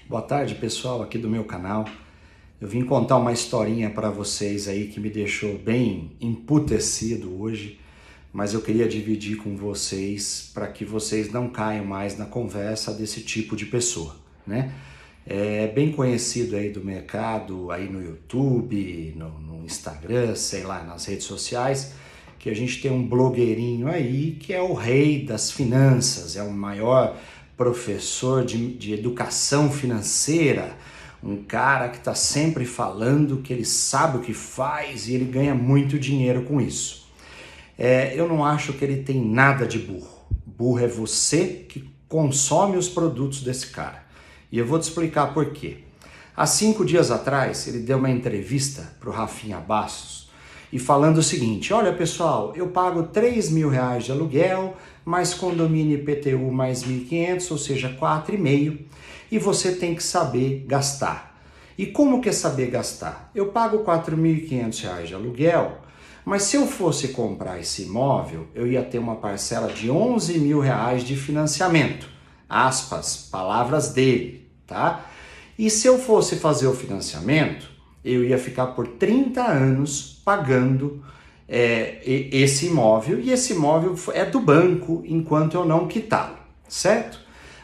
Boa tarde, pessoal, aqui do meu canal. Eu vim contar uma historinha para vocês aí que me deixou bem emputecido hoje, mas eu queria dividir com vocês para que vocês não caiam mais na conversa desse tipo de pessoa, né? É bem conhecido aí do mercado, aí no YouTube, no Instagram, sei lá, nas redes sociais, que a gente tem um blogueirinho aí que é o rei das finanças, é o maior professor de educação financeira, um cara que está sempre falando que ele sabe o que faz e ele ganha muito dinheiro com isso. Eu não acho que ele tem nada de burro. Burro é você que consome os produtos desse cara. E eu vou te explicar por quê. Há 5 dias atrás, ele deu uma entrevista para o Rafinha Bastos e falando o seguinte: olha pessoal, eu pago R$3.000 de aluguel, mais condomínio IPTU mais 1.500, ou seja, 4,5, e você tem que saber gastar. E como que é saber gastar? Eu pago R$4.500 de aluguel, mas se eu fosse comprar esse imóvel, eu ia ter uma parcela de R$11.000 de financiamento. Aspas, palavras dele, tá? E se eu fosse fazer o financiamento, eu ia ficar por 30 anos pagando esse imóvel, e esse imóvel é do banco enquanto eu não quitá-lo, certo?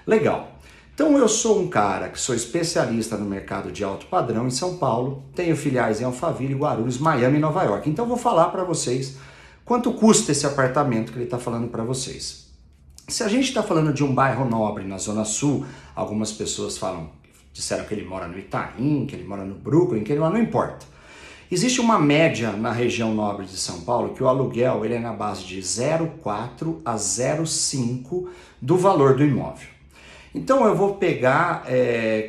Legal. Então eu sou um cara que sou especialista no mercado de alto padrão em São Paulo, tenho filiais em Alphaville, Guarulhos, Miami e Nova York. Então eu vou falar para vocês quanto custa esse apartamento que ele está falando para vocês. Se a gente está falando de um bairro nobre na Zona Sul, algumas pessoas disseram que ele mora no Itaim, que ele mora no Brooklyn, que ele mora, não importa. Existe uma média na região nobre de São Paulo que o aluguel ele é na base de 0,4 a 0,5 do valor do imóvel. Então eu vou pegar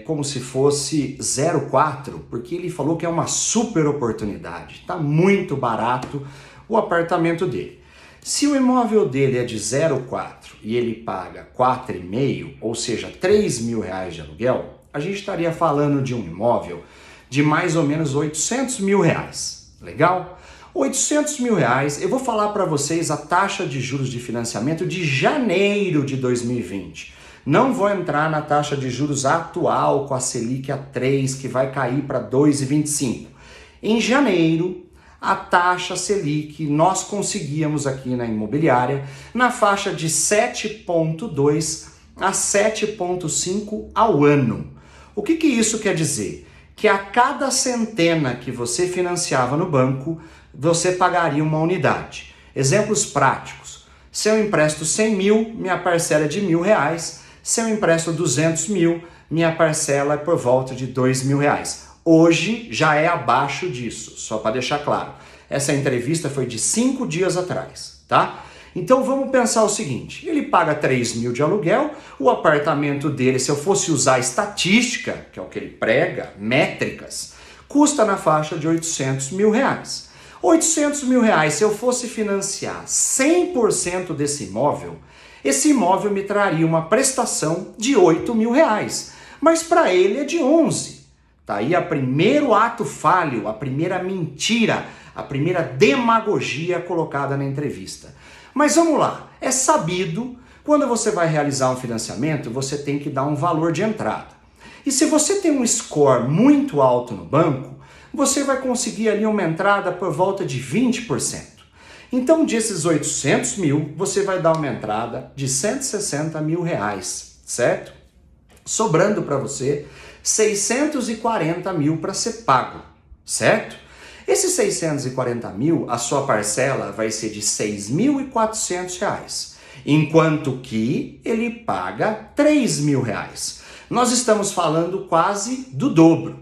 como se fosse 0,4, porque ele falou que é uma super oportunidade, está muito barato o apartamento dele. Se o imóvel dele é de 0,4 e ele paga 4,5, ou seja, R$3.000 de aluguel, a gente estaria falando de um imóvel de mais ou menos R$800.000, legal? R$800.000, eu vou falar para vocês a taxa de juros de financiamento de janeiro de 2020. Não vou entrar na taxa de juros atual com a Selic a 3, que vai cair para 2,25. Em janeiro, a taxa Selic nós conseguíamos aqui na imobiliária na faixa de 7,2 a 7,5 ao ano. O que isso quer dizer? Que a cada centena que você financiava no banco, você pagaria uma unidade. Exemplos práticos. Se eu empresto 100 mil, minha parcela é de R$1.000. Se eu empresto 200 mil, minha parcela é por volta de R$2.000. Hoje já é abaixo disso, só para deixar claro. Essa entrevista foi de 5 dias atrás, tá? Então vamos pensar o seguinte, ele paga 3 mil de aluguel, o apartamento dele, se eu fosse usar estatística, que é o que ele prega, métricas, custa na faixa de R$800.000. R$800.000, se eu fosse financiar 100% desse imóvel, esse imóvel me traria uma prestação de R$8.000, mas para ele é de 11. Tá aí o primeiro ato falho, a primeira mentira, a primeira demagogia colocada na entrevista. Mas vamos lá, é sabido, quando você vai realizar um financiamento, você tem que dar um valor de entrada. E se você tem um score muito alto no banco, você vai conseguir ali uma entrada por volta de 20%. Então, desses 800 mil, você vai dar uma entrada de R$160 mil, certo? Sobrando para você 640 mil para ser pago, certo? Esses 640 mil, a sua parcela vai ser de R$6.400, enquanto que ele paga R$3.000. Nós estamos falando quase do dobro.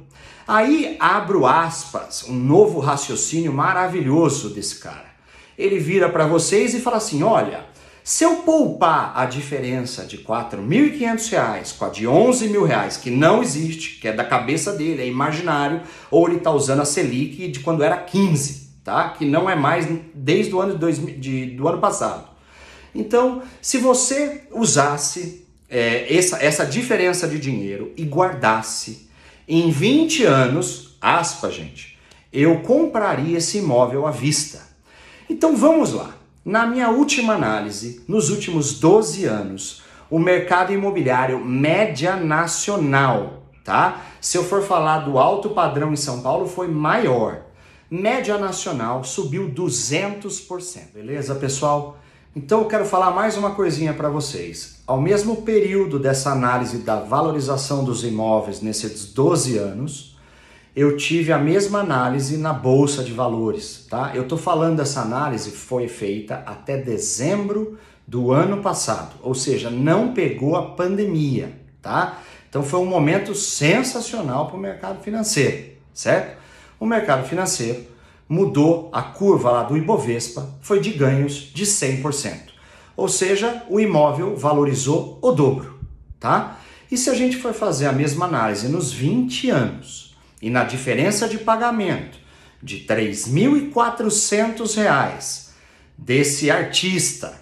Aí, abro aspas, um novo raciocínio maravilhoso desse cara. Ele vira para vocês e fala assim, olha, se eu poupar a diferença de R$4.500 com a de R$11.000, que não existe, que é da cabeça dele, é imaginário, ou ele está usando a Selic de quando era 15, tá? Que não é mais desde o ano do ano passado. Então, se você usasse essa diferença de dinheiro e guardasse em 20 anos, aspas, gente, eu compraria esse imóvel à vista. Então vamos lá. Na minha última análise, nos últimos 12 anos, o mercado imobiliário média nacional tá? Se eu for falar do alto padrão em São Paulo, foi maior. Média nacional subiu 200%. Beleza, pessoal? Então eu quero falar mais uma coisinha para vocês. Ao mesmo período dessa análise da valorização dos imóveis nesses 12 anos, eu tive a mesma análise na Bolsa de Valores, tá? Eu tô falando dessa análise foi feita até dezembro do ano passado, ou seja, não pegou a pandemia, tá? Então foi um momento sensacional para o mercado financeiro, certo? O mercado financeiro mudou a curva lá do Ibovespa, foi de ganhos de 100%. Ou seja, o imóvel valorizou o dobro, tá? E se a gente for fazer a mesma análise nos 20 anos, e na diferença de pagamento de R$ 3.400 desse artista,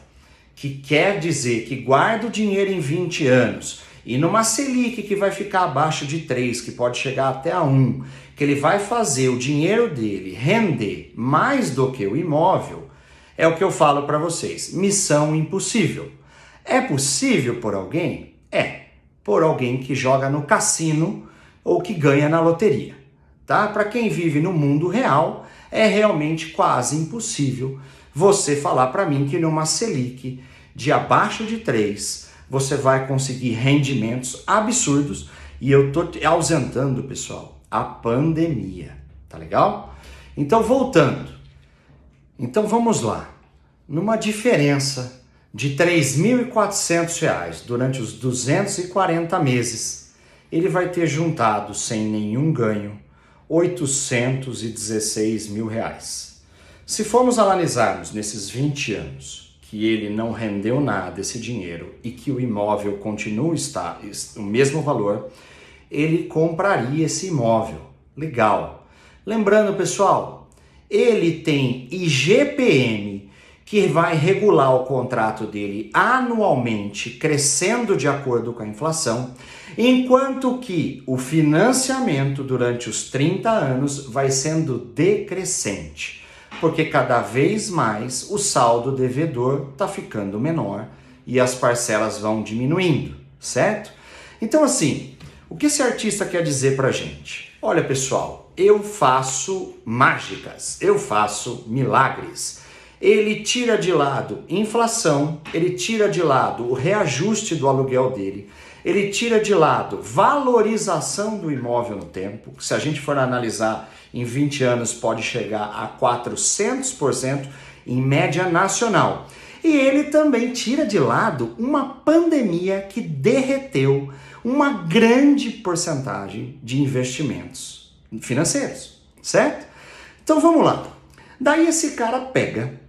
que quer dizer que guarda o dinheiro em 20 anos, e numa Selic que vai ficar abaixo de 3, que pode chegar até a 1, que ele vai fazer o dinheiro dele render mais do que o imóvel, é o que eu falo para vocês. Missão impossível. É possível por alguém? É. Por alguém que joga no cassino ou que ganha na loteria, tá? Para quem vive no mundo real, é realmente quase impossível você falar para mim que numa Selic de abaixo de 3, você vai conseguir rendimentos absurdos, e eu tô ausentando, pessoal, a pandemia, tá legal? Então, voltando. Então, vamos lá. Numa diferença de R$ 3.400 durante os 240 meses, ele vai ter juntado, sem nenhum ganho, R$ 816 mil. Se formos analisarmos nesses 20 anos que ele não rendeu nada esse dinheiro e que o imóvel continua o mesmo valor, ele compraria esse imóvel. Legal. Lembrando, pessoal, ele tem IGPM, que vai regular o contrato dele anualmente, crescendo de acordo com a inflação, enquanto que o financiamento durante os 30 anos vai sendo decrescente, porque cada vez mais o saldo devedor está ficando menor e as parcelas vão diminuindo, certo? Então, assim, o que esse artista quer dizer pra gente? Olha, pessoal, eu faço mágicas, eu faço milagres. Ele tira de lado inflação, ele tira de lado o reajuste do aluguel dele, ele tira de lado valorização do imóvel no tempo, que se a gente for analisar em 20 anos pode chegar a 400% em média nacional. E ele também tira de lado uma pandemia que derreteu uma grande porcentagem de investimentos financeiros, certo? Então vamos lá. Daí esse cara pega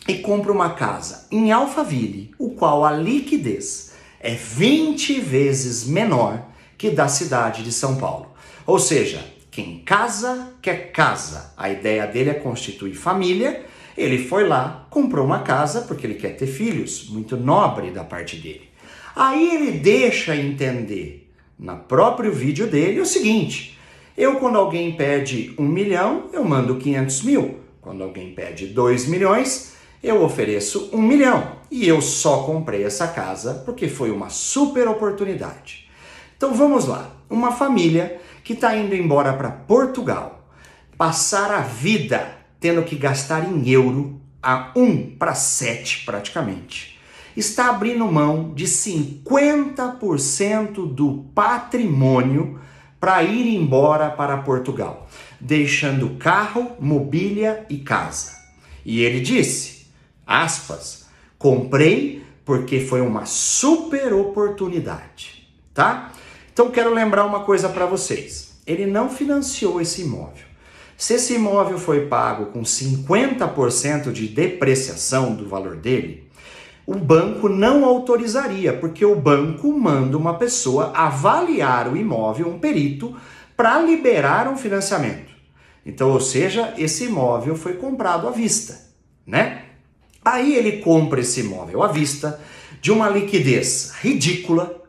e compra uma casa em Alphaville, o qual a liquidez é 20 vezes menor que da cidade de São Paulo. Ou seja, quem casa, quer casa. A ideia dele é constituir família. Ele foi lá, comprou uma casa porque ele quer ter filhos, muito nobre da parte dele. Aí ele deixa entender, no próprio vídeo dele, o seguinte: quando alguém pede 1 milhão, eu mando 500 mil. Quando alguém pede 2 milhões, eu ofereço 1 milhão. E eu só comprei essa casa porque foi uma super oportunidade. Então vamos lá. Uma família que está indo embora para Portugal, passar a vida tendo que gastar em euro a 1:7 praticamente, está abrindo mão de 50% do patrimônio para ir embora para Portugal, deixando carro, mobília e casa. E ele disse, aspas, comprei porque foi uma super oportunidade, tá? Então quero lembrar uma coisa para vocês. Ele não financiou esse imóvel. Se esse imóvel foi pago com 50% de depreciação do valor dele, o banco não autorizaria, porque o banco manda uma pessoa avaliar o imóvel, um perito, para liberar um financiamento. Então, ou seja, esse imóvel foi comprado à vista, né? Aí ele compra esse imóvel à vista de uma liquidez ridícula,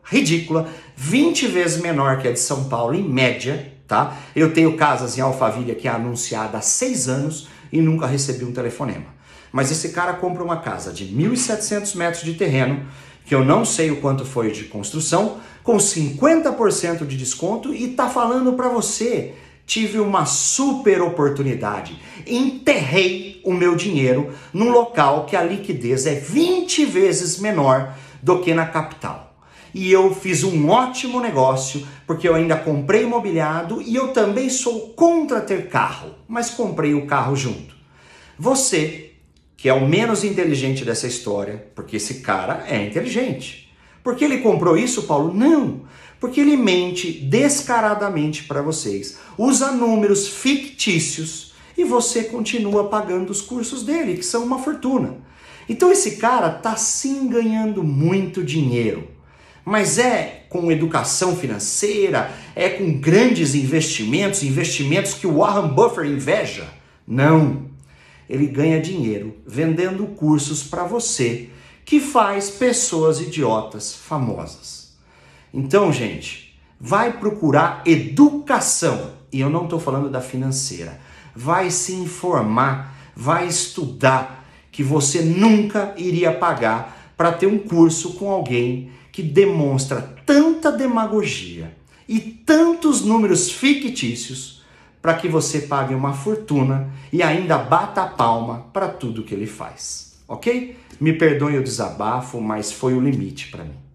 20 vezes menor que a de São Paulo em média, tá? Eu tenho casas em Alphaville que é anunciada há 6 anos e nunca recebi um telefonema. Mas esse cara compra uma casa de 1.700 metros de terreno, que eu não sei o quanto foi de construção, com 50% de desconto e tá falando para você: tive uma super oportunidade, enterrei o meu dinheiro num local que a liquidez é 20 vezes menor do que na capital. E eu fiz um ótimo negócio, porque eu ainda comprei imobiliado e eu também sou contra ter carro, mas comprei o carro junto. Você, que é o menos inteligente dessa história, porque esse cara é inteligente. Por que ele comprou isso, Paulo? Não, porque ele mente descaradamente para vocês, usa números fictícios e você continua pagando os cursos dele, que são uma fortuna. Então esse cara tá sim ganhando muito dinheiro. Mas é com educação financeira, é com grandes investimentos, investimentos que o Warren Buffett inveja? Não. Ele ganha dinheiro vendendo cursos para você, que faz pessoas idiotas famosas. Então, gente, vai procurar educação. E eu não estou falando da financeira. Vai se informar, vai estudar, que você nunca iria pagar para ter um curso com alguém que demonstra tanta demagogia e tantos números fictícios para que você pague uma fortuna e ainda bata a palma para tudo que ele faz, ok? Me perdoe o desabafo, mas foi o limite para mim.